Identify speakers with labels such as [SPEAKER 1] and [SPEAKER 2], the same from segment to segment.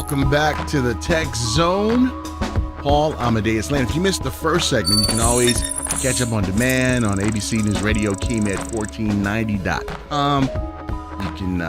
[SPEAKER 1] Welcome back to the Tech Zone. Paul Amadeus Land. If you missed the first segment, you can always catch up on demand on ABC News Radio, KeyMed1490.com. You can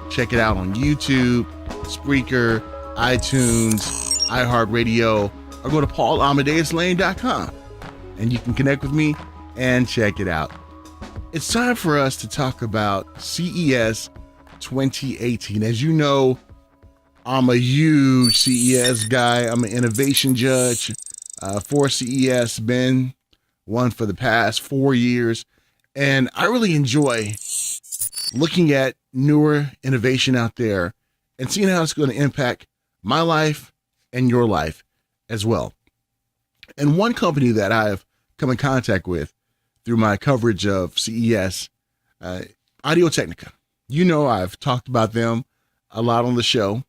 [SPEAKER 1] check it out on YouTube, Spreaker, iTunes, iHeartRadio, or go to paulamadeuslane.com and you can connect with me and check it out. It's time for us to talk about CES 2018. As you know, I'm a huge CES guy. I'm an innovation judge for CES, been one for the past 4 years. And I really enjoy looking at newer innovation out there and seeing how it's going to impact my life and your life as well. And one company that I've come in contact with through my coverage of CES, Audio-Technica. You know, I've talked about them a lot on the show.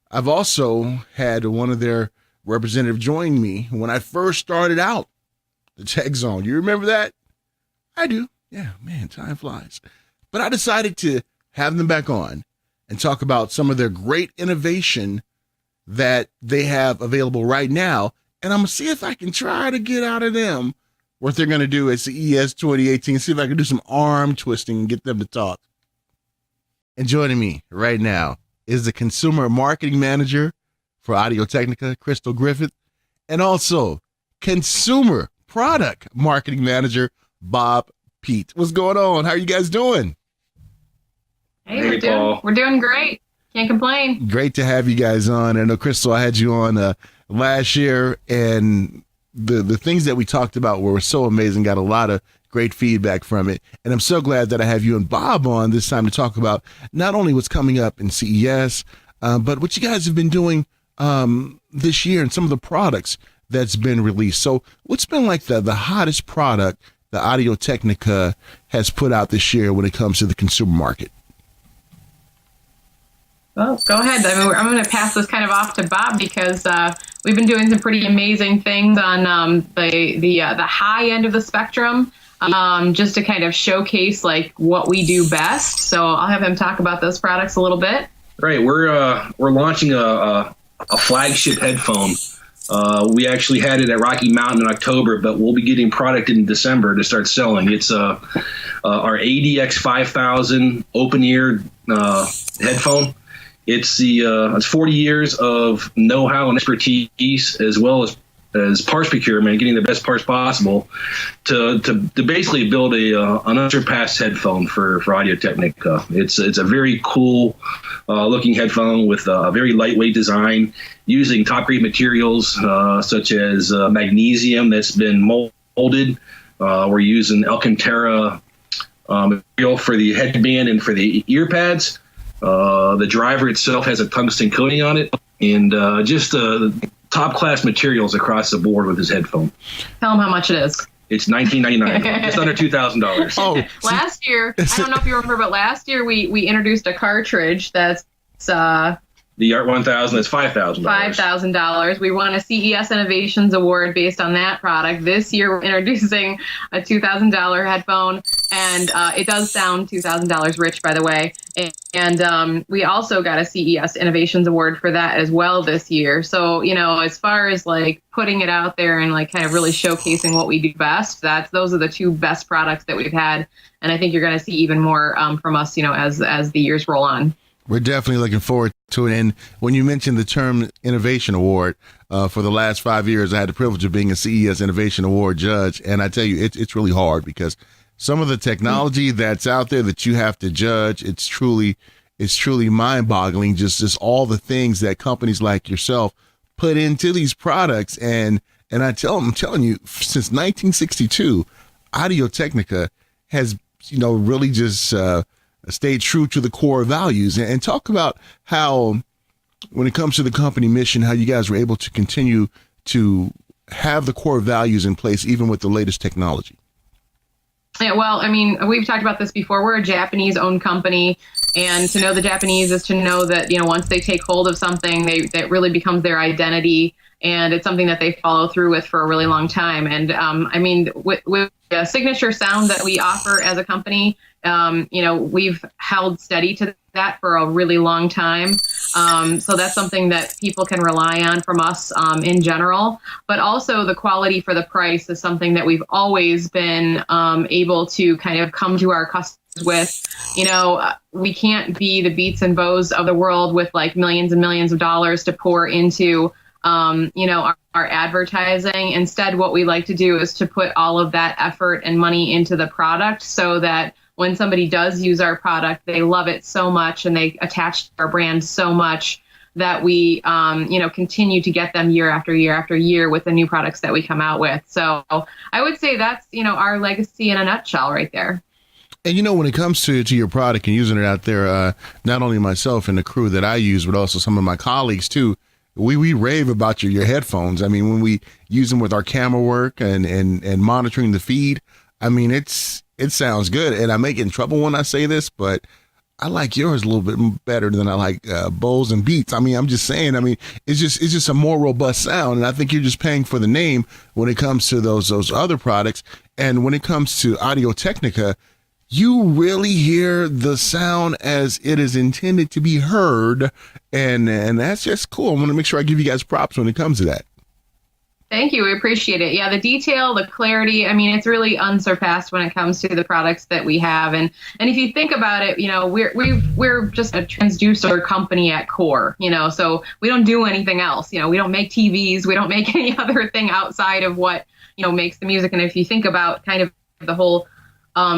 [SPEAKER 1] I've also had one of their representatives join me when I first started out the Tech Zone. You remember that? I do. Yeah, man, time flies. But I decided to have them back on and talk about some of their great innovation that they have available right now. And I'm going to see if I can try to get out of them what they're going to do at CES 2018, see if I can do some arm twisting and get them to talk. And joining me right now is the Consumer Marketing Manager for Audio-Technica, Crystal Griffith, and also Consumer Product Marketing Manager, Bob Pete. What's going on? How are you guys doing?
[SPEAKER 2] Hey, we're doing great. Can't complain.
[SPEAKER 1] Great to have you guys on. I know, Crystal, I had you on last year, and the things that we talked about were so amazing, got a lot of great feedback from it. And I'm so glad that I have you and Bob on this time to talk about not only what's coming up in CES, but what you guys have been doing this year and some of the products that's been released. So what's been like the hottest product that Audio-Technica has put out this year when it comes to the consumer market?
[SPEAKER 2] Well, go ahead. I mean, I'm going to pass this kind of off to Bob because we've been doing some pretty amazing things on the high end of the spectrum, just to kind of showcase like what we do best. So I'll have him talk about those products a little bit.
[SPEAKER 3] Right, we're launching a flagship headphone. We actually had it at Rocky Mountain in October, but we'll be getting product in December to start selling. It's our ADX 5000 open ear headphone. It's 40 years of know-how and expertise, as well as parts procurement, getting the best parts possible to basically build an unsurpassed headphone for Audio-Technica. It's a very cool looking headphone with a very lightweight design, using top-grade materials such as magnesium that's been molded. We're using Alcantara material for the headband and for the ear pads. The driver itself has a tungsten coating on it, and just top-class materials across the board with his headphone.
[SPEAKER 2] Tell him how much it is.
[SPEAKER 3] It's $19.99, just under $2,000.
[SPEAKER 1] Oh,
[SPEAKER 2] last year, I don't know if you remember, but last year we introduced a cartridge that's
[SPEAKER 3] the Art 1000 is $5,000.
[SPEAKER 2] $5,000. We won a CES Innovations Award based on that product. This year, we're introducing a $2,000 headphone, and it does sound $2,000 rich, by the way. And we also got a CES Innovations Award for that as well this year. So, you know, as far as like putting it out there and like kind of really showcasing what we do best, those are the two best products that we've had. And I think you're going to see even more from us, you know, as the years roll on.
[SPEAKER 1] We're definitely looking forward to it. And when you mentioned the term Innovation Award, for the last 5 years, I had the privilege of being a CES Innovation Award judge. And I tell you, it's really hard because some of the technology that's out there that you have to judge, it's truly mind-boggling. Just all the things that companies like yourself put into these products. And I'm telling you, since 1962, Audio-Technica has, you know, really just stayed true to the core values. And talk about how, when it comes to the company mission, how you guys were able to continue to have the core values in place, even with the latest technology.
[SPEAKER 2] Yeah, well, I mean, we've talked about this before. We're a Japanese-owned company, and to know the Japanese is to know that, you know, once they take hold of something, that really becomes their identity, and it's something that they follow through with for a really long time. And I mean, with signature sound that we offer as a company. We've held steady to that for a really long time. So that's something that people can rely on from us in general. But also the quality for the price is something that we've always been able to kind of come to our customers with. We can't be the Beats and Bows of the world with like millions and millions of dollars to pour into our advertising. Instead, what we like to do is to put all of that effort and money into the product so that when somebody does use our product, they love it so much and they attach to our brand so much that we, continue to get them year after year after year with the new products that we come out with. So I would say that's, our legacy in a nutshell right there.
[SPEAKER 1] And when it comes to your product and using it out there, not only myself and the crew that I use, but also some of my colleagues too, we rave about your headphones. I mean, when we use them with our camera work and monitoring the feed, I mean, it sounds good. And I may get in trouble when I say this, but I like yours a little bit better than I like Bose and Beats. I mean, I'm just saying, it's just a more robust sound. And I think you're just paying for the name when it comes to those other products. And when it comes to Audio-Technica, you really hear the sound as it is intended to be heard. And that's just cool. I want to make sure I give you guys props when it comes to that.
[SPEAKER 2] Thank you. We appreciate it. Yeah, the detail, the clarity, it's really unsurpassed when it comes to the products that we have. And if you think about it, we're just a transducer company at core, so we don't do anything else. We don't make TVs. We don't make any other thing outside of what, makes the music. And if you think about kind of the whole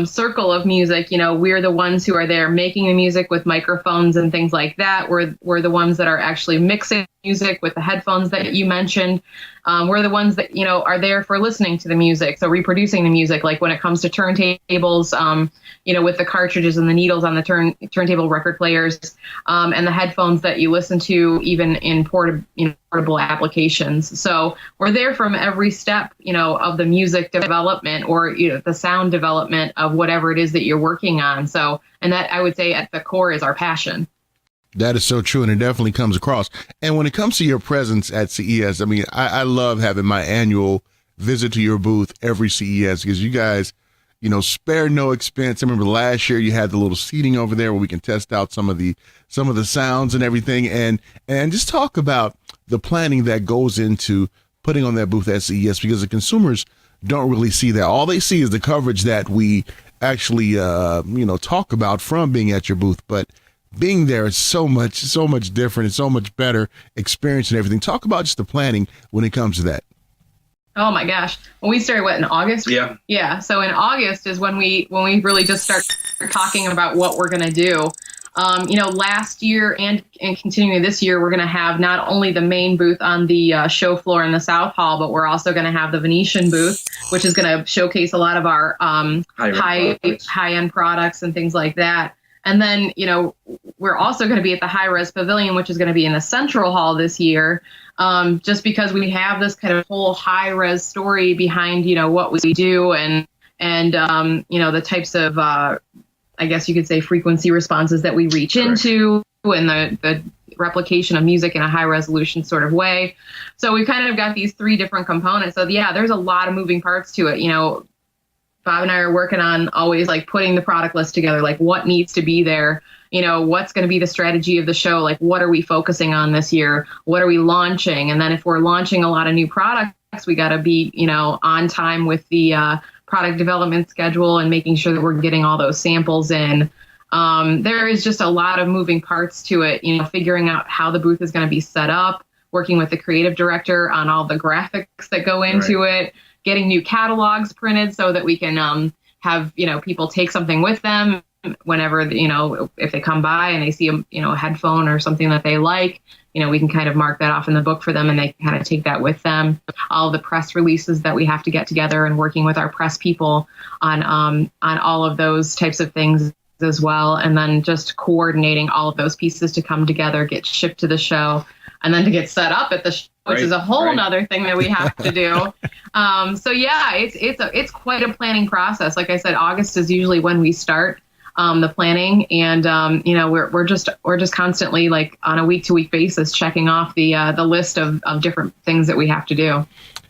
[SPEAKER 2] circle of music, we're the ones who are there making the music with microphones and things like that. We're the ones that are actually mixing music with the headphones that you mentioned. We're the ones that, are there for listening to the music. So reproducing the music, like when it comes to turntables, with the cartridges and the needles on the turntable record players, and the headphones that you listen to even in portable applications. So we're there from every step, of the music development or, the sound development of whatever it is that you're working on. So, and that I would say at the core is our passion.
[SPEAKER 1] That is so true, and it definitely comes across. And when it comes to your presence at CES, I love having my annual visit to your booth every CES because you guys, spare no expense. I remember last year you had the little seating over there where we can test out some of the sounds and everything, and just talk about the planning that goes into putting on that booth at CES because the consumers don't really see that. All they see is the coverage that we actually, talk about from being at your booth, but being there is so much different. It's so much better experience and everything. Talk about just the planning when it comes to that.
[SPEAKER 2] Oh my gosh. When we started, in August?
[SPEAKER 3] Yeah.
[SPEAKER 2] Yeah. So in August is when we really just start talking about what we're going to do. Last year and continuing this year, we're going to have not only the main booth on the show floor in the South Hall, but we're also going to have the Venetian booth, which is going to showcase a lot of our high-end products and things like that. And then, we're also going to be at the High-Res Pavilion, which is going to be in the Central Hall this year, just because we have this kind of whole high-res story behind, what we do and the types of, I guess you could say, frequency responses that we reach into and the replication of music in a high-resolution sort of way. So we kind of got these three different components. So, yeah, there's a lot of moving parts to it, Bob and I are working on always like putting the product list together, like what needs to be there, what's going to be the strategy of the show, like what are we focusing on this year, what are we launching, and then if we're launching a lot of new products, we got to be on time with the product development schedule and making sure that we're getting all those samples in. There is just a lot of moving parts to it, figuring out how the booth is going to be set up, working with the creative director on all the graphics that go into it, getting new catalogs printed so that we can have, people take something with them whenever, if they come by and they see a headphone or something that they like, we can kind of mark that off in the book for them and they kind of take that with them. All the press releases that we have to get together and working with our press people on all of those types of things as well. And then just coordinating all of those pieces to come together, get shipped to the show, and then to get set up at the show, which is a whole nother thing that we have to do. So yeah, it's quite a planning process. Like I said, August is usually when we start the planning, and we're just constantly like on a week to week basis checking off the list of different things that we have to do.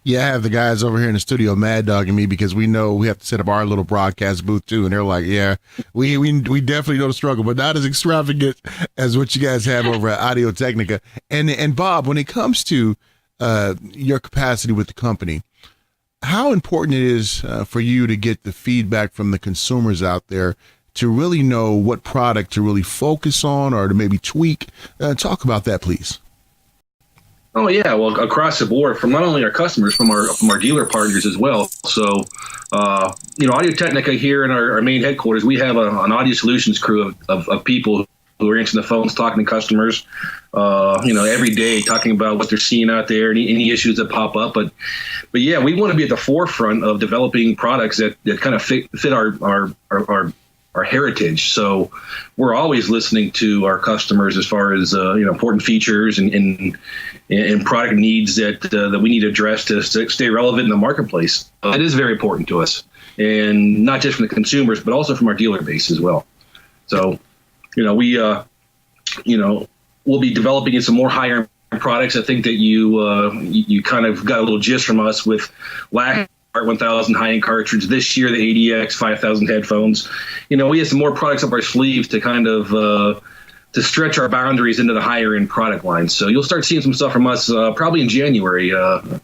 [SPEAKER 1] Yeah, I have the guys over here in the studio mad dogging me because we know we have to set up our little broadcast booth too, and they're like, "Yeah, we definitely know the struggle, but not as extravagant as what you guys have over at Audio-Technica." And Bob, when it comes to your capacity with the company, how important it is for you to get the feedback from the consumers out there to really know what product to really focus on or to maybe tweak. Talk about that, please.
[SPEAKER 3] Oh yeah, well, across the board, from not only our customers, from our dealer partners as well. So, Audio-Technica here in our main headquarters, we have an audio solutions crew of people who are answering the phones, talking to customers, every day, talking about what they're seeing out there, any issues that pop up. But yeah, we want to be at the forefront of developing products that kind of fit our heritage. So we're always listening to our customers as far as important features and product needs that we need to address to stay relevant in the marketplace. That is very important to us, and not just from the consumers, but also from our dealer base as well. So, we'll be developing some more higher products. I think that you kind of got a little gist from us with last 1000 high-end cartridge. This year, the ADX 5000 headphones. We have some more products up our sleeves to kind of to stretch our boundaries into the higher-end product line. So you'll start seeing some stuff from us probably in January when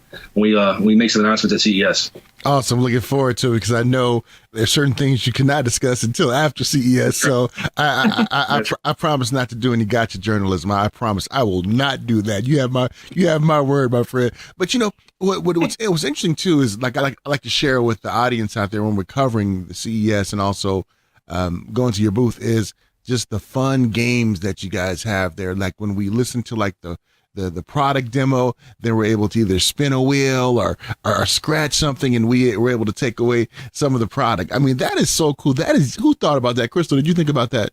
[SPEAKER 3] we make some announcements at CES.
[SPEAKER 1] Awesome. Looking forward to it because I know there's certain things you cannot discuss until after CES. So I promise not to do any gotcha journalism. I promise I will not do that. You have my word, my friend. But what's interesting too is I like to share with the audience out there when we're covering the CES and also going to your booth is just the fun games that you guys have there. Like when we listen to the product demo, then we're able to either spin a wheel or scratch something, and we were able to take away some of the product. I mean, that is so cool. Who thought about that? Crystal, did you think about that?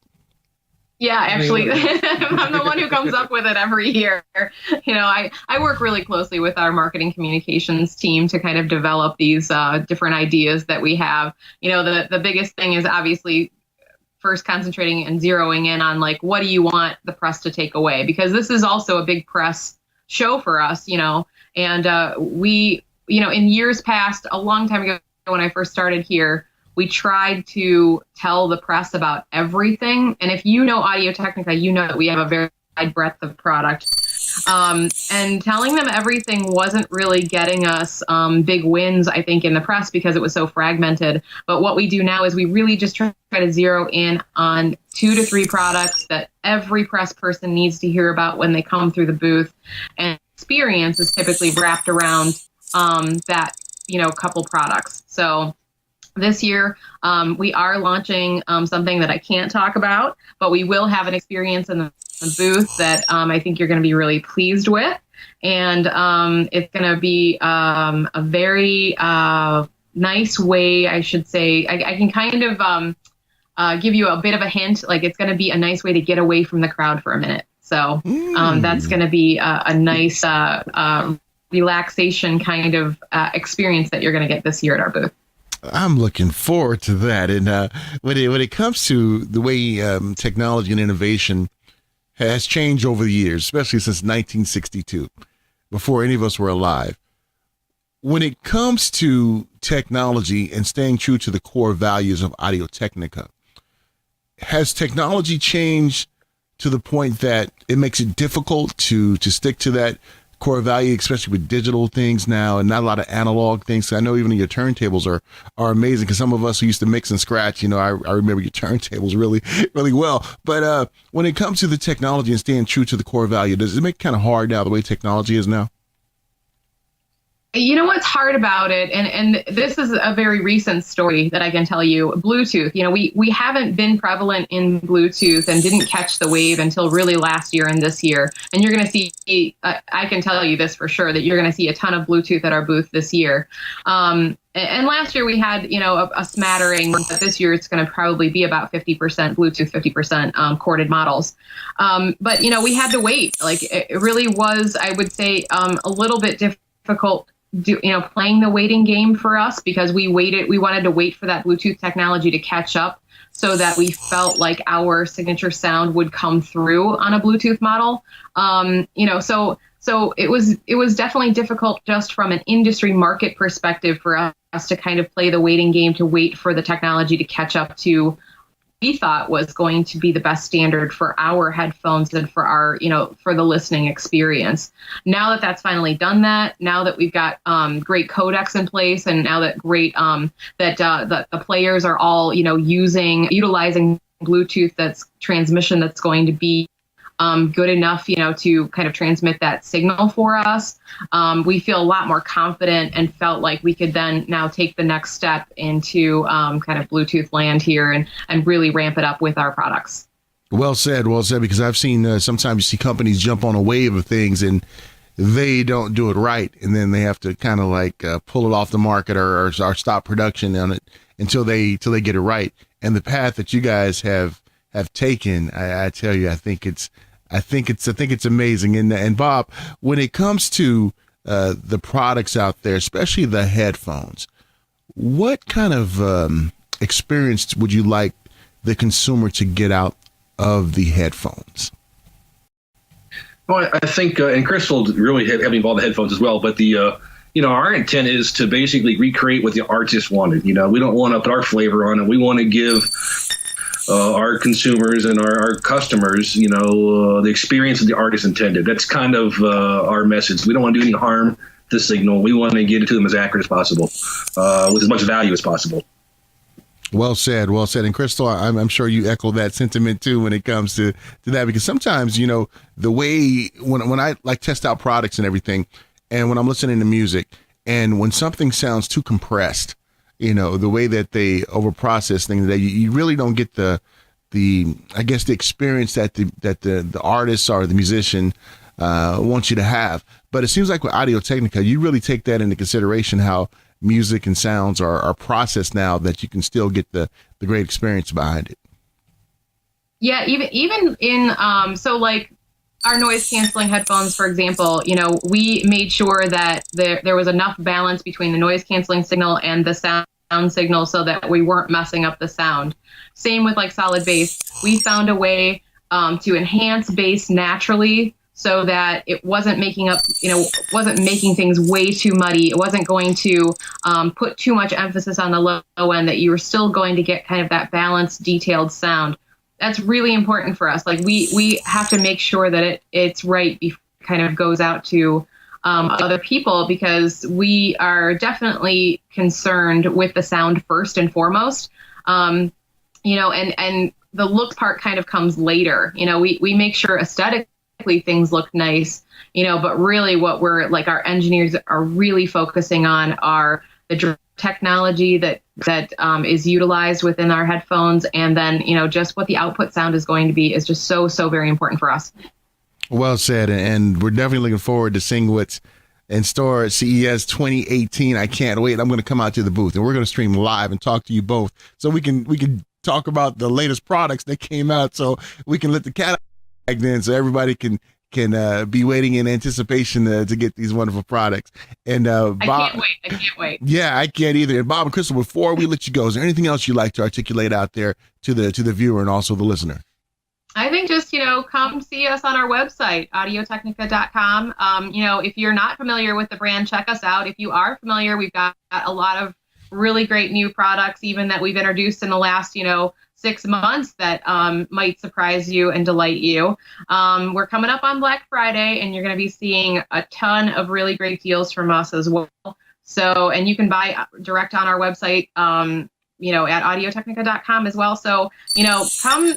[SPEAKER 2] Yeah, actually, I'm the one who comes up with it every year. I work really closely with our marketing communications team to kind of develop these different ideas that we have. The biggest thing is obviously first concentrating and zeroing in on what do you want the press to take away? Because this is also a big press show for us, and we, in years past, a long time ago when I first started here, we tried to tell the press about everything. And if you know Audio-Technica, you know that we have a very wide breadth of product. And telling them everything wasn't really getting us big wins, I think, in the press because it was so fragmented. But what we do now is we really just try to zero in on 2 to 3 products that every press person needs to hear about when they come through the booth. And experience is typically wrapped around that, couple products. So this year, we are launching something that I can't talk about, but we will have an experience in the booth that I think you're going to be really pleased with. And it's going to be a very nice way, I should say. I can kind of give you a bit of a hint. It's going to be a nice way to get away from the crowd for a minute. So that's going to be a nice relaxation kind of experience that you're going to get this year at our booth.
[SPEAKER 1] I'm looking forward to that. And when it comes to the way technology and innovation has changed over the years, especially since 1962, before any of us were alive, when it comes to technology and staying true to the core values of Audio-Technica, has technology changed to the point that it makes it difficult to stick to that core value, especially with digital things now and not a lot of analog things? I know even your turntables are amazing because some of us who used to mix and scratch, I remember your turntables really, really well. But when it comes to the technology and staying true to the core value, does it make it kind of hard now the way technology is now?
[SPEAKER 2] What's hard about it, and this is a very recent story that I can tell you, Bluetooth. We haven't been prevalent in Bluetooth and didn't catch the wave until really last year and this year. And you're going to see, I can tell you this for sure, that you're going to see a ton of Bluetooth at our booth this year. And last year we had, a smattering, but this year it's going to probably be about 50% Bluetooth, 50% corded models. But, we had to wait. It really was, I would say, a little bit difficult playing the waiting game for us, because we wanted to wait for that Bluetooth technology to catch up so that we felt like our signature sound would come through on a Bluetooth model. So it was definitely difficult just from an industry market perspective for us to kind of play the waiting game to wait for the technology to catch up to we thought was going to be the best standard for our headphones and for our, for the listening experience. Now that that's finally done that, now that we've got great codecs in place, and now that the players are all, utilizing Bluetooth transmission that's going to be good enough, to kind of transmit that signal for us. We feel a lot more confident and felt like we could then now take the next step into kind of Bluetooth land here and really ramp it up with our products.
[SPEAKER 1] Well said, because I've seen sometimes you see companies jump on a wave of things and they don't do it right, and then they have to kind of like pull it off the market or stop production on it until they get it right. And the path that you guys have taken, I tell you, I think it's amazing. And Bob, when it comes to the products out there, especially the headphones, what kind of experience would you like the consumer to get out of the headphones?
[SPEAKER 3] Well, I think, and Crystal really heavily involved in the headphones as well, but our intent is to basically recreate what the artist wanted. We don't want to put our flavor on it. We want to give our consumers and our customers, the experience that the artist intended. That's kind of our message. We don't want to do any harm to the signal. We want to get it to them as accurate as possible, with as much value as possible.
[SPEAKER 1] Well said. And Crystal, I'm sure you echo that sentiment too when it comes to that, because sometimes, the way when I like test out products and everything, and when I'm listening to music, and when something sounds too compressed, the way that they overprocess things, that you really don't get the I guess the experience that the artist or the musician wants you to have. But it seems like with Audio-Technica, you really take that into consideration, how music and sounds are processed now, that you can still get the great experience behind it.
[SPEAKER 2] Yeah, even in so like our noise canceling headphones, for example, we made sure that there was enough balance between the noise canceling signal and the sound signal so that we weren't messing up the sound. Same with like solid bass. We found a way to enhance bass naturally so that it wasn't wasn't making things way too muddy. It wasn't going to put too much emphasis on the low end, that you were still going to get kind of that balanced, detailed sound. That's really important for us. Like we have to make sure that it's right before it kind of goes out to other people, because we are definitely concerned with the sound first and foremost. And the look part kind of comes later. We make sure aesthetically things look nice, but really what we're like, our engineers are really focusing on are the technology that is utilized within our headphones, and then just what the output sound is going to be is just so very important for us.
[SPEAKER 1] Well said, and we're definitely looking forward to seeing what's in store at CES 2018. I can't wait. I'm going to come out to the booth, and we're going to stream live and talk to you both, so we can talk about the latest products that came out, so we can let the cat out back then, so everybody can be waiting in anticipation to get these wonderful products. And Bob,
[SPEAKER 2] I can't wait.
[SPEAKER 1] Yeah, I can't either. And Bob and Crystal, before we let you go, is there anything else you'd like to articulate out there to the viewer and also the listener?
[SPEAKER 2] I think just, come see us on our website, audiotechnica.com. If you're not familiar with the brand, check us out. If you are familiar, we've got a lot of really great new products, even that we've introduced in the last, 6 months that might surprise you and delight you. We're coming up on Black Friday, and you're going to be seeing a ton of really great deals from us as well. So, and you can buy direct on our website, at audiotechnica.com as well. So, come,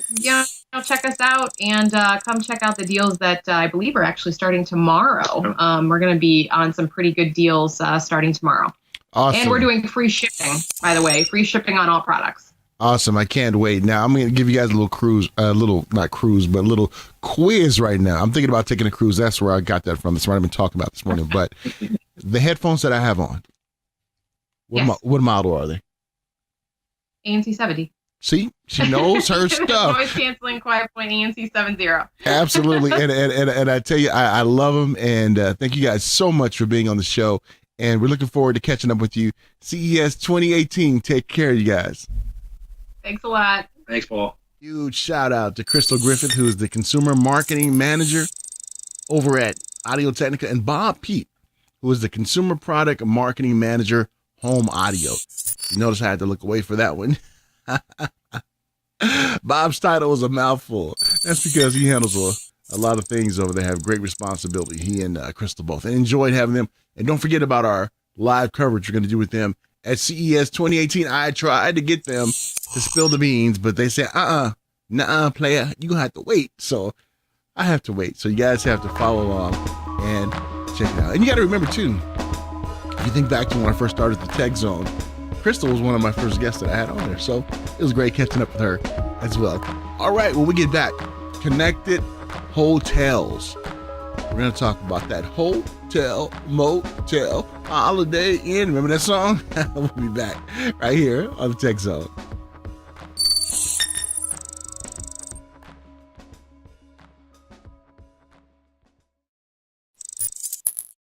[SPEAKER 2] check us out, and come check out the deals that I believe are actually starting tomorrow. We're going to be on some pretty good deals starting tomorrow.
[SPEAKER 1] Awesome.
[SPEAKER 2] And we're doing free shipping, by the way, free shipping on all products.
[SPEAKER 1] Awesome. I can't wait. Now I'm going to give you guys a little quiz right now. I'm thinking about taking a cruise. That's where I got that from. That's what I've been talking about this morning. But the headphones that I have on, what model are they?
[SPEAKER 2] ANC 70.
[SPEAKER 1] See, she knows her stuff.
[SPEAKER 2] Noise canceling quiet point ANC 70.
[SPEAKER 1] Absolutely. And I tell you, I love them. And thank you guys so much for being on the show. And we're looking forward to catching up with you. CES 2018. Take care, you guys.
[SPEAKER 2] Thanks a lot.
[SPEAKER 3] Thanks, Paul.
[SPEAKER 1] Huge shout out to Crystal Griffith, who is the consumer marketing manager over at Audio-Technica, and Bob Peep, who is the consumer product marketing manager, Home Audio. You notice I had to look away for that one. Bob's title is a mouthful. That's because he handles a lot of things over there, have great responsibility. He and Crystal both. And enjoyed having them. And don't forget about our live coverage we're going to do with them at CES 2018. I tried to get them to spill the beans, but they said, nah, player, you're going to have to wait. So I have to wait. So you guys have to follow along and check it out. And you got to remember, too, if you think back to when I first started the Tech Zone, Crystal was one of my first guests that I had on there. So it was great catching up with her as well. All right, when we get back, connected hotels. We're going to talk about that hotel, motel, Holiday Inn. Remember that song? We'll be back right here on the Tech Zone.